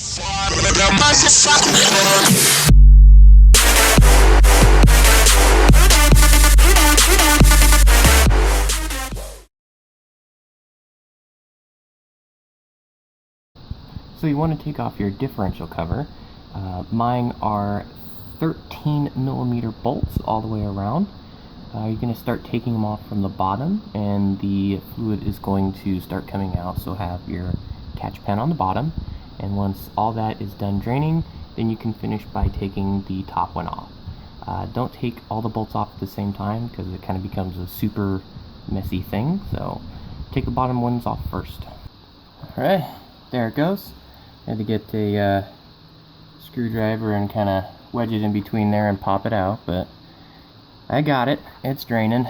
So you want to take off your differential cover. Mine are 13mm bolts all the way around. You're going to start taking them off from the bottom, and the fluid is going to start coming out, so have your catch pen on the bottom. And once all that is done draining, then you can finish by taking the top one off. Don't take all the bolts off at the same time, because it kind of becomes a super messy thing, so take the bottom ones off first. Alright, there it goes. I had to get a screwdriver and kind of wedge it in between there and pop it out, but I got it. It's draining.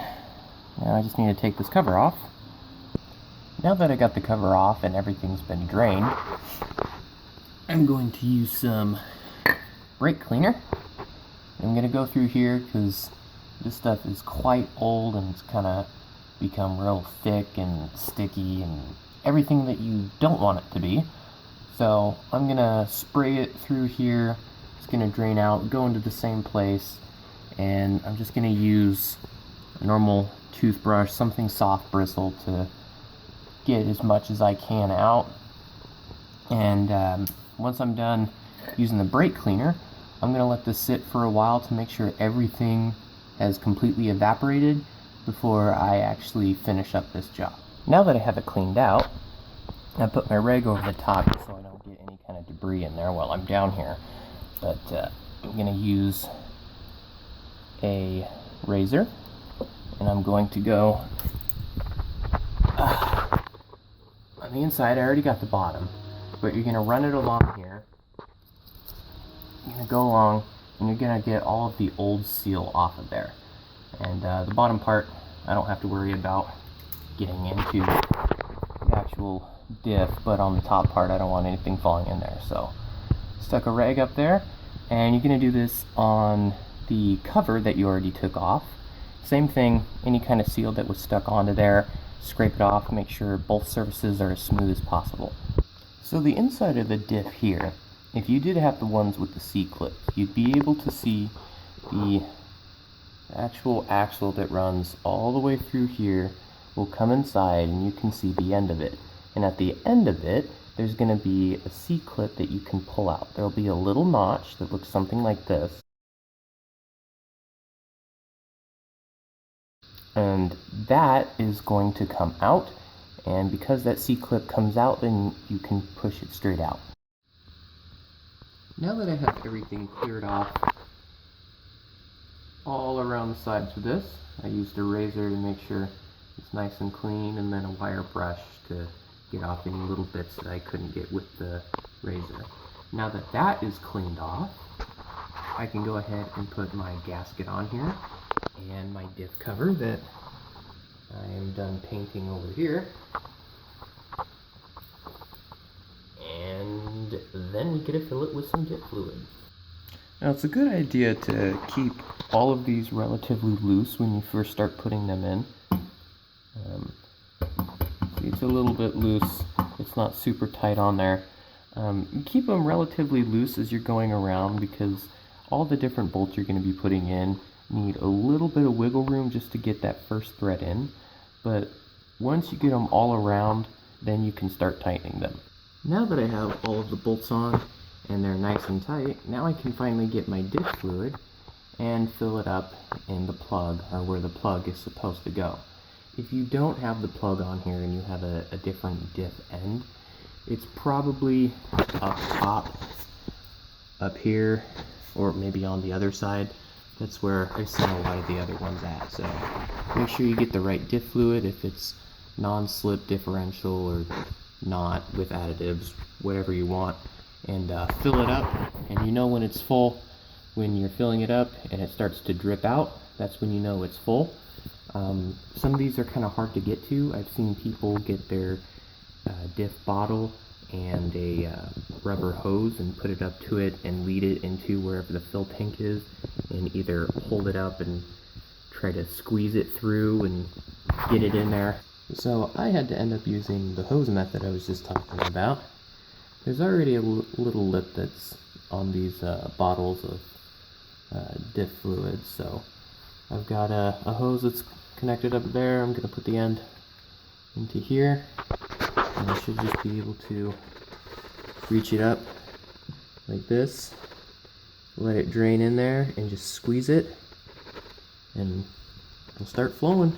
Now I just need to take this cover off. Now that I got the cover off and everything's been drained, I'm going to use some brake cleaner. I'm going to go through here because this stuff is quite old and it's kind of become real thick and sticky and everything that you don't want it to be. So I'm going to spray it through here. It's going to drain out, go into the same place, and I'm just going to use a normal toothbrush, something soft bristle, to get as much as I can out. And once I'm done using the brake cleaner, I'm going to let this sit for a while to make sure everything has completely evaporated before I actually finish up this job. Now that I have it cleaned out, I put my rag over the top so I don't get any kind of debris in there while I'm down here. But I'm going to use a razor, and I'm going to go on the inside. I already got the bottom, but you're going to run it along here. You're going to go along, and you're going to get all of the old seal off of there. And the bottom part, I don't have to worry about getting into the actual diff, but on the top part I don't want anything falling in there. So stuck a rag up there, and you're going to do this on the cover that you already took off. Same thing, any kind of seal that was stuck onto there, scrape it off, make sure both surfaces are as smooth as possible. So the inside of the diff here, if you did have the ones with the C-clips, you'd be able to see the actual axle that runs all the way through here will come inside, and you can see the end of it. And at the end of it, there's going to be a C-clip that you can pull out. There'll be a little notch that looks something like this. And that is going to come out, and because that C-clip comes out, then you can push it straight out. Now that I have everything cleared off all around the sides of this, I used a razor to make sure it's nice and clean, and then a wire brush to get off any little bits that I couldn't get with the razor. Now that that is cleaned off, I can go ahead and put my gasket on here and my diff cover that I am done painting over here. And then we get to fill it with some diff fluid. Now it's a good idea to keep all of these relatively loose when you first start putting them in. See, it's a little bit loose. It's not super tight on there. Keep them relatively loose as you're going around, because all the different bolts you're going to be putting in need a little bit of wiggle room just to get that first thread in. But once you get them all around, then you can start tightening them. Now that I have all of the bolts on and they're nice and tight, now I can finally get my diff fluid and fill it up in the plug, or where the plug is supposed to go. If you don't have the plug on here and you have a different diff end, it's probably up top, up here, or maybe on the other side. That's where I sent a lot of the other ones at. So make sure you get the right diff fluid, if it's non-slip differential or not with additives, whatever you want, and fill it up. And you know when it's full when you're filling it up and it starts to drip out. That's when you know it's full. Some of these are kind of hard to get to. I've seen people get their diff bottle and a rubber hose and put it up to it and lead it into wherever the fill tank is, and either hold it up and try to squeeze it through and get it in there. So I had to end up using the hose method I was just talking about. There's already a little lip that's on these bottles of diff fluid, so I've got a hose that's connected up there. I'm going to put the end into here, and I should just be able to reach it up like this, let it drain in there, and just squeeze it, and it'll start flowing.